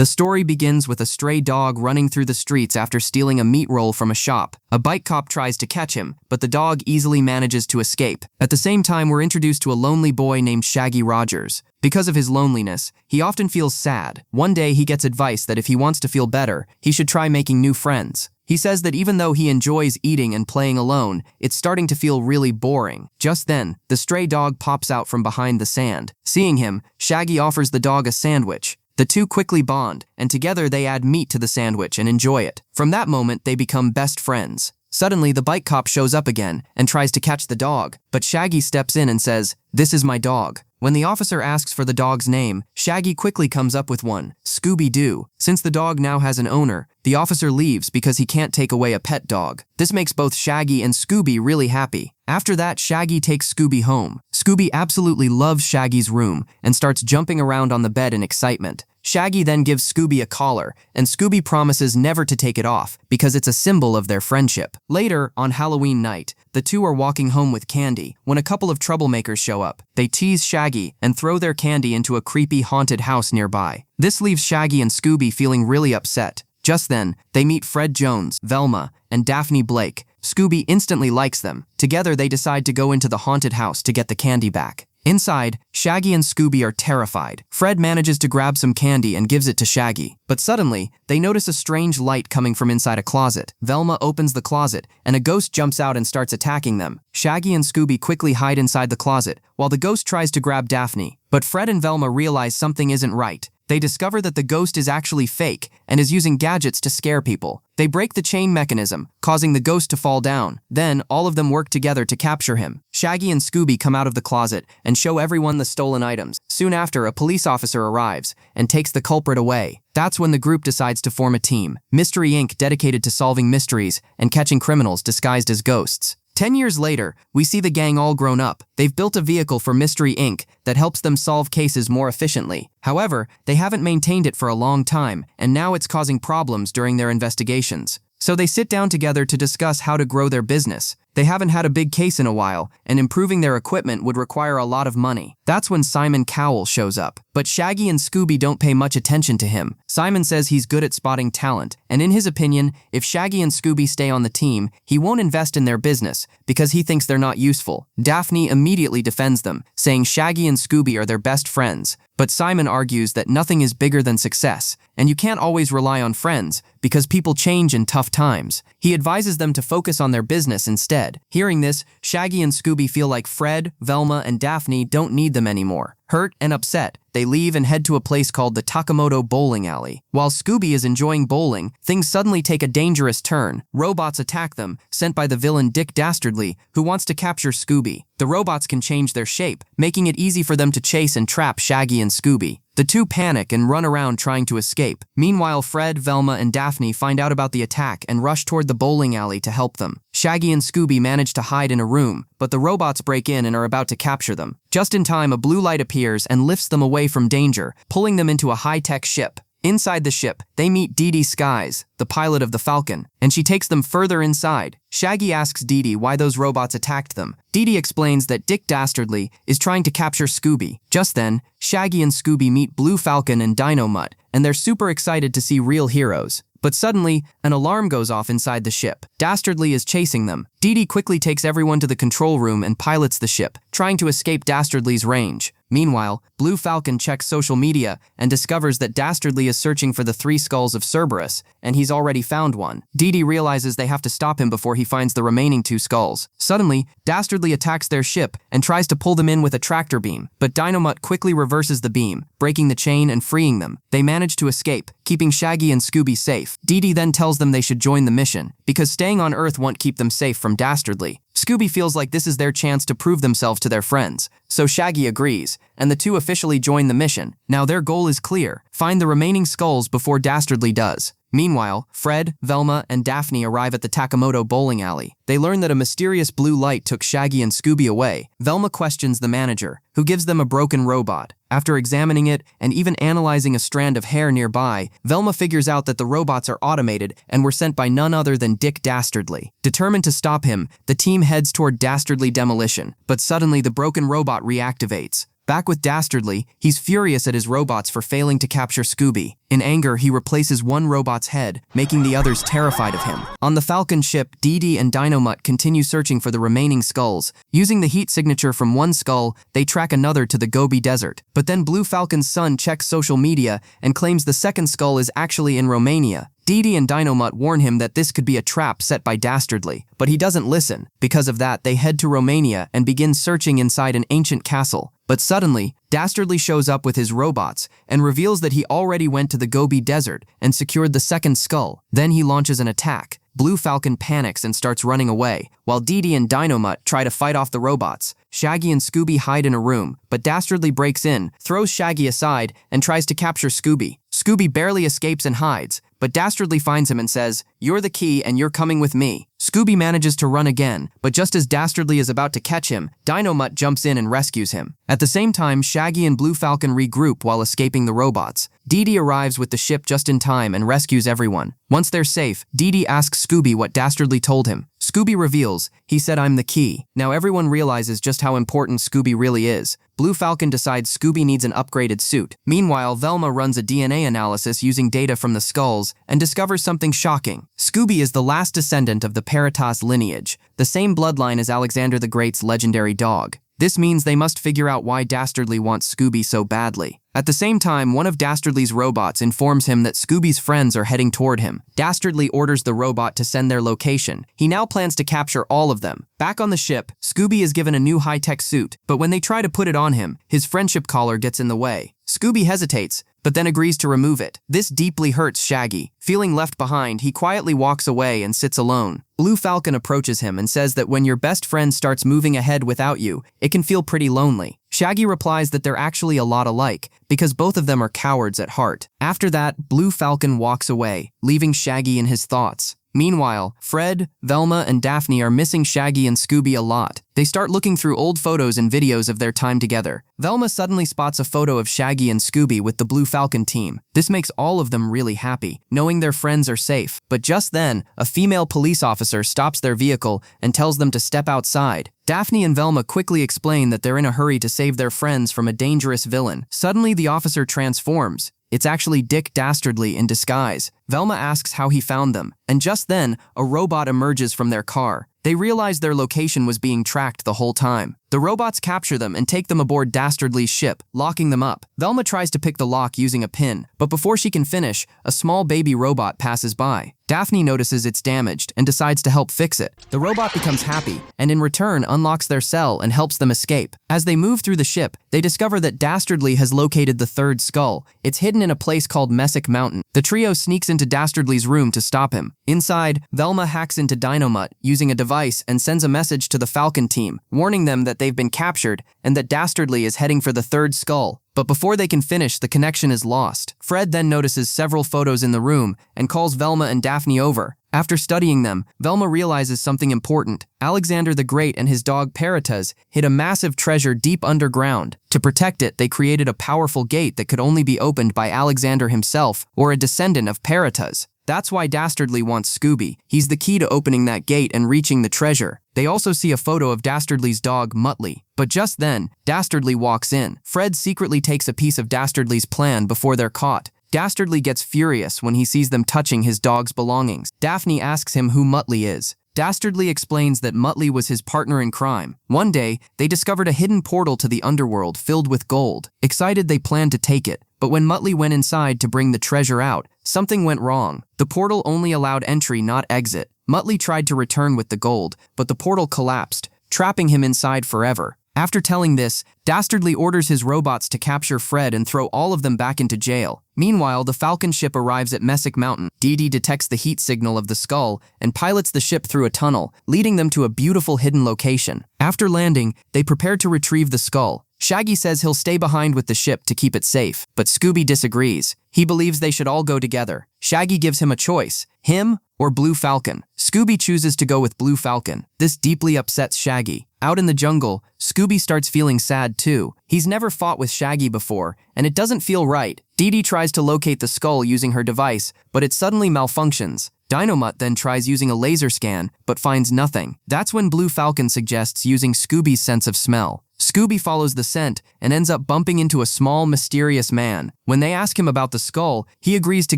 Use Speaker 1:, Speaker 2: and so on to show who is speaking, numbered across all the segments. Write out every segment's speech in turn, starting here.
Speaker 1: The story begins with a stray dog running through the streets after stealing a meat roll from a shop. A bike cop tries to catch him, but the dog easily manages to escape. At the same time, we're introduced to a lonely boy named Shaggy Rogers. Because of his loneliness, he often feels sad. One day, he gets advice that if he wants to feel better, he should try making new friends. He says that even though he enjoys eating and playing alone, it's starting to feel really boring. Just then, the stray dog pops out from behind the sand. Seeing him, Shaggy offers the dog a sandwich. The two quickly bond, and together they add meat to the sandwich and enjoy it. From that moment, they become best friends. Suddenly, the bike cop shows up again and tries to catch the dog, but Shaggy steps in and says, "This is my dog." When the officer asks for the dog's name, Shaggy quickly comes up with one, Scooby-Doo. Since the dog now has an owner, the officer leaves because he can't take away a pet dog. This makes both Shaggy and Scooby really happy. After that, Shaggy takes Scooby home. Scooby absolutely loves Shaggy's room and starts jumping around on the bed in excitement. Shaggy then gives Scooby a collar, and Scooby promises never to take it off because it's a symbol of their friendship. Later, on Halloween night, the two are walking home with candy when a couple of troublemakers show up. They tease Shaggy and throw their candy into a creepy haunted house nearby. This leaves Shaggy and Scooby feeling really upset. Just then, they meet Fred Jones, Velma, and Daphne Blake. Scooby instantly likes them. Together, they decide to go into the haunted house to get the candy back. Inside, Shaggy and Scooby are terrified. Fred manages to grab some candy and gives it to Shaggy. But suddenly, they notice a strange light coming from inside a closet. Velma opens the closet, and a ghost jumps out and starts attacking them. Shaggy and Scooby quickly hide inside the closet, while the ghost tries to grab Daphne. But Fred and Velma realize something isn't right. They discover that the ghost is actually fake and is using gadgets to scare people. They break the chain mechanism, causing the ghost to fall down. Then, all of them work together to capture him. Shaggy and Scooby come out of the closet and show everyone the stolen items. Soon after, a police officer arrives and takes the culprit away. That's when the group decides to form a team, Mystery Inc., dedicated to solving mysteries and catching criminals disguised as ghosts. 10 years later, we see the gang all grown up. They've built a vehicle for Mystery Inc. that helps them solve cases more efficiently. However, they haven't maintained it for a long time, and now it's causing problems during their investigations. So they sit down together to discuss how to grow their business. They haven't had a big case in a while, and improving their equipment would require a lot of money. That's when Simon Cowell shows up. But Shaggy and Scooby don't pay much attention to him. Simon says he's good at spotting talent, and in his opinion, if Shaggy and Scooby stay on the team, he won't invest in their business because he thinks they're not useful. Daphne immediately defends them, saying Shaggy and Scooby are their best friends. But Simon argues that nothing is bigger than success, and you can't always rely on friends because people change in tough times. He advises them to focus on their business instead. Hearing this, Shaggy and Scooby feel like Fred, Velma, and Daphne don't need them anymore. Hurt and upset, they leave and head to a place called the Takamoto Bowling Alley. While Scooby is enjoying bowling, things suddenly take a dangerous turn. Robots attack them, sent by the villain Dick Dastardly, who wants to capture Scooby. The robots can change their shape, making it easy for them to chase and trap Shaggy and Scooby. The two panic and run around trying to escape. Meanwhile, Fred, Velma, and Daphne find out about the attack and rush toward the bowling alley to help them. Shaggy and Scooby manage to hide in a room, but the robots break in and are about to capture them. Just in time, a blue light appears and lifts them away from danger, pulling them into a high-tech ship. Inside the ship, they meet Dee Dee Skies, the pilot of the Falcon, and she takes them further inside. Shaggy asks Dee Dee why those robots attacked them. Dee Dee explains that Dick Dastardly is trying to capture Scooby. Just then, Shaggy and Scooby meet Blue Falcon and Dino Mutt, and they're super excited to see real heroes. But suddenly, an alarm goes off inside the ship. Dastardly is chasing them. Dee Dee quickly takes everyone to the control room and pilots the ship, trying to escape Dastardly's range. Meanwhile, Blue Falcon checks social media and discovers that Dastardly is searching for the 3 skulls of Cerberus, and he's already found one. Dee Dee realizes they have to stop him before he finds the remaining 2 skulls. Suddenly, Dastardly attacks their ship and tries to pull them in with a tractor beam, but Dynamut quickly reverses the beam, breaking the chain and freeing them. They manage to escape, keeping Shaggy and Scooby safe. Dee Dee then tells them they should join the mission, because staying on Earth won't keep them safe from Dastardly. Scooby feels like this is their chance to prove themselves to their friends, so Shaggy agrees, and the two officially join the mission. Now their goal is clear: find the remaining skulls before Dastardly does. Meanwhile, Fred, Velma, and Daphne arrive at the Takamoto Bowling Alley. They learn that a mysterious blue light took Shaggy and Scooby away. Velma questions the manager, who gives them a broken robot. After examining it and even analyzing a strand of hair nearby, Velma figures out that the robots are automated and were sent by none other than Dick Dastardly. Determined to stop him, the team heads toward Dastardly demolition, but suddenly the broken robot reactivates. Back with Dastardly, he's furious at his robots for failing to capture Scooby. In anger, he replaces one robot's head, making the others terrified of him. On the Falcon ship, Dee Dee and Dynamut continue searching for the remaining skulls. Using the heat signature from one skull, they track another to the Gobi Desert. But then Blue Falcon's son checks social media and claims the second skull is actually in Romania. Dee Dee and Dynamut warn him that this could be a trap set by Dastardly, but he doesn't listen. Because of that, they head to Romania and begin searching inside an ancient castle. But suddenly, Dastardly shows up with his robots and reveals that he already went to the Gobi Desert and secured the second skull. Then he launches an attack. Blue Falcon panics and starts running away, while Dee Dee and Dynamut try to fight off the robots. Shaggy and Scooby hide in a room, but Dastardly breaks in, throws Shaggy aside, and tries to capture Scooby. Scooby barely escapes and hides, but Dastardly finds him and says, "You're the key and you're coming with me." Scooby manages to run again, but just as Dastardly is about to catch him, Dynamut jumps in and rescues him. At the same time, Shaggy and Blue Falcon regroup while escaping the robots. Dee Dee arrives with the ship just in time and rescues everyone. Once they're safe, Dee Dee asks Scooby what Dastardly told him. Scooby reveals, "He said I'm the key." Now everyone realizes just how important Scooby really is. Blue Falcon decides Scooby needs an upgraded suit. Meanwhile, Velma runs a DNA analysis using data from the skulls and discovers something shocking. Scooby is the last descendant of the Peritas lineage, the same bloodline as Alexander the Great's legendary dog. This means they must figure out why Dastardly wants Scooby so badly. At the same time, one of Dastardly's robots informs him that Scooby's friends are heading toward him. Dastardly orders the robot to send their location. He now plans to capture all of them. Back on the ship, Scooby is given a new high-tech suit, but when they try to put it on him, his friendship collar gets in the way. Scooby hesitates, but then agrees to remove it. This deeply hurts Shaggy. Feeling left behind, he quietly walks away and sits alone. Blue Falcon approaches him and says that when your best friend starts moving ahead without you, it can feel pretty lonely. Shaggy replies that they're actually a lot alike, because both of them are cowards at heart. After that, Blue Falcon walks away, leaving Shaggy in his thoughts. Meanwhile, Fred, Velma, and Daphne are missing Shaggy and Scooby a lot. They start looking through old photos and videos of their time together. Velma suddenly spots a photo of Shaggy and Scooby with the Blue Falcon team. This makes all of them really happy, knowing their friends are safe. But just then, a female police officer stops their vehicle and tells them to step outside. Daphne and Velma quickly explain that they're in a hurry to save their friends from a dangerous villain. Suddenly, the officer transforms. It's actually Dick Dastardly in disguise. Velma asks how he found them, and just then, a robot emerges from their car. They realize their location was being tracked the whole time. The robots capture them and take them aboard Dastardly's ship, locking them up. Velma tries to pick the lock using a pin, but before she can finish, a small baby robot passes by. Daphne notices it's damaged and decides to help fix it. The robot becomes happy, and in return unlocks their cell and helps them escape. As they move through the ship, they discover that Dastardly has located the third skull. It's hidden in a place called Messick Mountain. The trio sneaks into Dastardly's room to stop him. Inside, Velma hacks into Dynamut using a device and sends a message to the Falcon team, warning them that they've been captured and that Dastardly is heading for the third skull. But before they can finish, the connection is lost. Fred then notices several photos in the room and calls Velma and Daphne over. After studying them, Velma realizes something important. Alexander the Great and his dog Peritas hid a massive treasure deep underground. To protect it, they created a powerful gate that could only be opened by Alexander himself or a descendant of Peritas. That's why Dastardly wants Scooby. He's the key to opening that gate and reaching the treasure. They also see a photo of Dastardly's dog, Muttley. But just then, Dastardly walks in. Fred secretly takes a piece of Dastardly's plan before they're caught. Dastardly gets furious when he sees them touching his dog's belongings. Daphne asks him who Muttley is. Dastardly explains that Muttley was his partner in crime. One day, they discovered a hidden portal to the underworld filled with gold. Excited, they planned to take it. But when Muttley went inside to bring the treasure out, something went wrong. The portal only allowed entry, not exit. Muttley tried to return with the gold, but the portal collapsed, trapping him inside forever. After telling this, Dastardly orders his robots to capture Fred and throw all of them back into jail. Meanwhile, the Falcon ship arrives at Messick Mountain. Dee Dee detects the heat signal of the skull and pilots the ship through a tunnel, leading them to a beautiful hidden location. After landing, they prepare to retrieve the skull. Shaggy says he'll stay behind with the ship to keep it safe, but Scooby disagrees. He believes they should all go together. Shaggy gives him a choice, him or Blue Falcon. Scooby chooses to go with Blue Falcon. This deeply upsets Shaggy. Out in the jungle, Scooby starts feeling sad too. He's never fought with Shaggy before, and it doesn't feel right. Dee Dee tries to locate the skull using her device, but it suddenly malfunctions. Dynamut then tries using a laser scan, but finds nothing. That's when Blue Falcon suggests using Scooby's sense of smell. Scooby follows the scent and ends up bumping into a small, mysterious man. When they ask him about the skull, he agrees to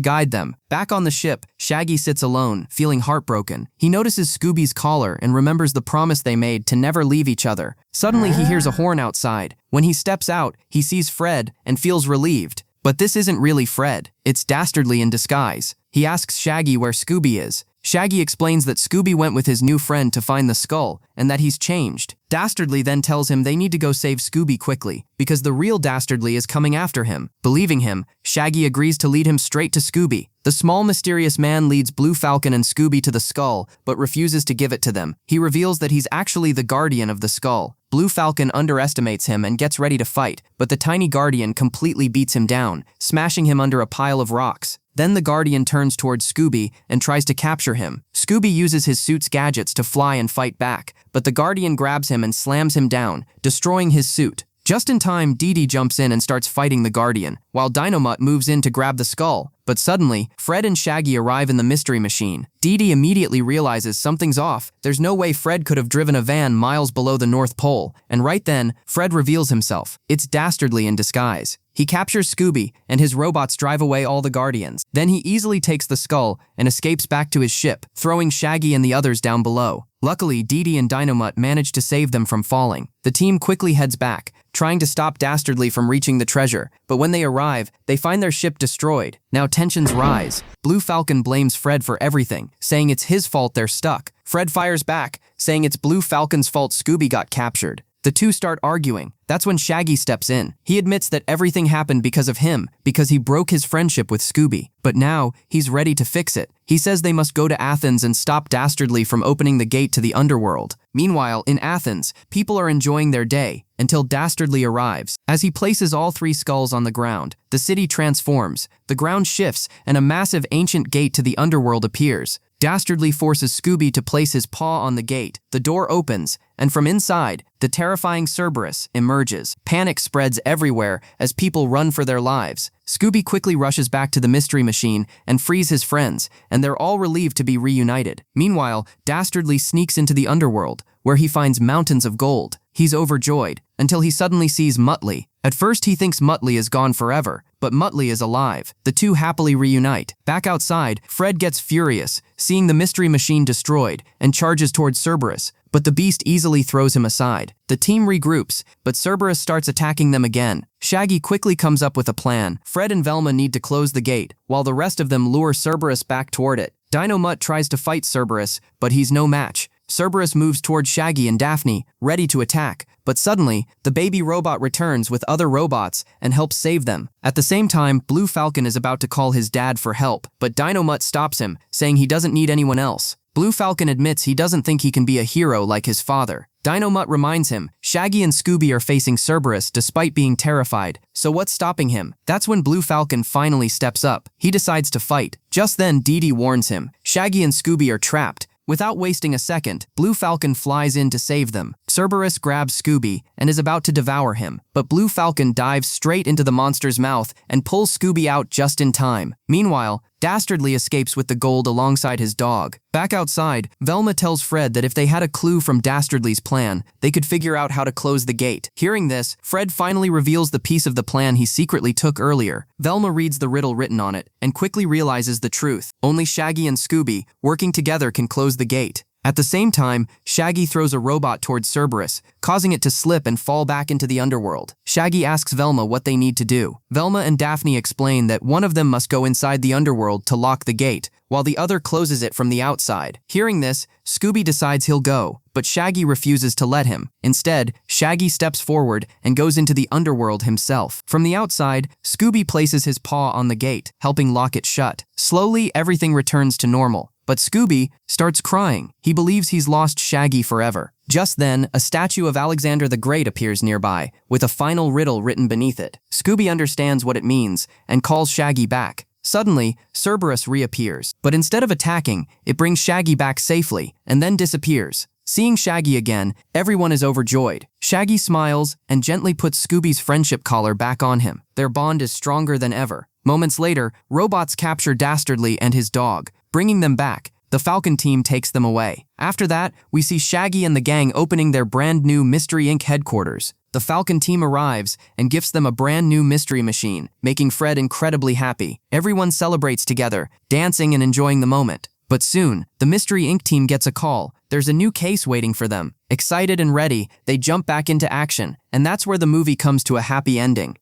Speaker 1: guide them. Back on the ship, Shaggy sits alone, feeling heartbroken. He notices Scooby's collar and remembers the promise they made to never leave each other. Suddenly, he hears a horn outside. When he steps out, he sees Fred and feels relieved. But this isn't really Fred. It's Dastardly in disguise. He asks Shaggy where Scooby is. Shaggy explains that Scooby went with his new friend to find the skull, and that he's changed. Dastardly then tells him they need to go save Scooby quickly, because the real Dastardly is coming after him. Believing him, Shaggy agrees to lead him straight to Scooby. The small mysterious man leads Blue Falcon and Scooby to the skull, but refuses to give it to them. He reveals that he's actually the guardian of the skull. Blue Falcon underestimates him and gets ready to fight, but the tiny guardian completely beats him down, smashing him under a pile of rocks. Then the Guardian turns towards Scooby and tries to capture him. Scooby uses his suit's gadgets to fly and fight back, but the Guardian grabs him and slams him down, destroying his suit. Just in time, Dee Dee jumps in and starts fighting the Guardian, while Dynomutt moves in to grab the skull. But suddenly, Fred and Shaggy arrive in the mystery machine. Dee Dee immediately realizes something's off. There's no way Fred could have driven a van miles below the North Pole. And right then, Fred reveals himself. It's Dastardly in disguise. He captures Scooby, and his robots drive away all the Guardians. Then he easily takes the skull and escapes back to his ship, throwing Shaggy and the others down below. Luckily, Dee Dee and Dynomutt manage to save them from falling. The team quickly heads back, trying to stop Dastardly from reaching the treasure. But when they arrive, they find their ship destroyed. Now tensions rise. Blue Falcon blames Fred for everything, saying it's his fault they're stuck. Fred fires back, saying it's Blue Falcon's fault Scooby got captured. The two start arguing. That's when Shaggy steps in. He admits that everything happened because of him, because he broke his friendship with Scooby. But now, he's ready to fix it. He says they must go to Athens and stop Dastardly from opening the gate to the underworld. Meanwhile, in Athens, people are enjoying their day, until Dastardly arrives. As he places all three skulls on the ground, the city transforms, the ground shifts, and a massive ancient gate to the underworld appears. Dastardly forces Scooby to place his paw on the gate. The door opens, and from inside, the terrifying Cerberus emerges. Panic spreads everywhere as people run for their lives. Scooby quickly rushes back to the mystery machine and frees his friends, and they're all relieved to be reunited. Meanwhile, Dastardly sneaks into the underworld, where he finds mountains of gold. He's overjoyed, until he suddenly sees Muttley. At first he thinks Muttley is gone forever, but Muttley is alive. The two happily reunite. Back outside, Fred gets furious, seeing the mystery machine destroyed, and charges towards Cerberus, but the beast easily throws him aside. The team regroups, but Cerberus starts attacking them again. Shaggy quickly comes up with a plan. Fred and Velma need to close the gate, while the rest of them lure Cerberus back toward it. Dynomutt tries to fight Cerberus, but he's no match. Cerberus moves toward Shaggy and Daphne, ready to attack, but suddenly, the baby robot returns with other robots and helps save them. At the same time, Blue Falcon is about to call his dad for help, but Dynomutt stops him, saying he doesn't need anyone else. Blue Falcon admits he doesn't think he can be a hero like his father. Dynomutt reminds him, Shaggy and Scooby are facing Cerberus despite being terrified, so what's stopping him? That's when Blue Falcon finally steps up. He decides to fight. Just then, Dee Dee warns him, Shaggy and Scooby are trapped. Without wasting a second, Blue Falcon flies in to save them. Cerberus grabs Scooby and is about to devour him, but Blue Falcon dives straight into the monster's mouth and pulls Scooby out just in time. Meanwhile, Dastardly escapes with the gold alongside his dog. Back outside, Velma tells Fred that if they had a clue from Dastardly's plan, they could figure out how to close the gate. Hearing this, Fred finally reveals the piece of the plan he secretly took earlier. Velma reads the riddle written on it and quickly realizes the truth. Only Shaggy and Scooby, working together, can close the gate. At the same time, Shaggy throws a robot towards Cerberus, causing it to slip and fall back into the underworld. Shaggy asks Velma what they need to do. Velma and Daphne explain that one of them must go inside the underworld to lock the gate, while the other closes it from the outside. Hearing this, Scooby decides he'll go, but Shaggy refuses to let him. Instead, Shaggy steps forward and goes into the underworld himself. From the outside, Scooby places his paw on the gate, helping lock it shut. Slowly, everything returns to normal. But Scooby starts crying. He believes he's lost Shaggy forever. Just then, a statue of Alexander the Great appears nearby, with a final riddle written beneath it. Scooby understands what it means and calls Shaggy back. Suddenly, Cerberus reappears, but instead of attacking, it brings Shaggy back safely and then disappears. Seeing Shaggy again, everyone is overjoyed. Shaggy smiles and gently puts Scooby's friendship collar back on him. Their bond is stronger than ever. Moments later, robots capture Dastardly and his dog, bringing them back. The Falcon team takes them away. After that, we see Shaggy and the gang opening their brand new Mystery Inc. headquarters. The Falcon team arrives and gifts them a brand new mystery machine, making Fred incredibly happy. Everyone celebrates together, dancing and enjoying the moment. But soon, the Mystery Inc. team gets a call. There's a new case waiting for them. Excited and ready, they jump back into action, and that's where the movie comes to a happy ending.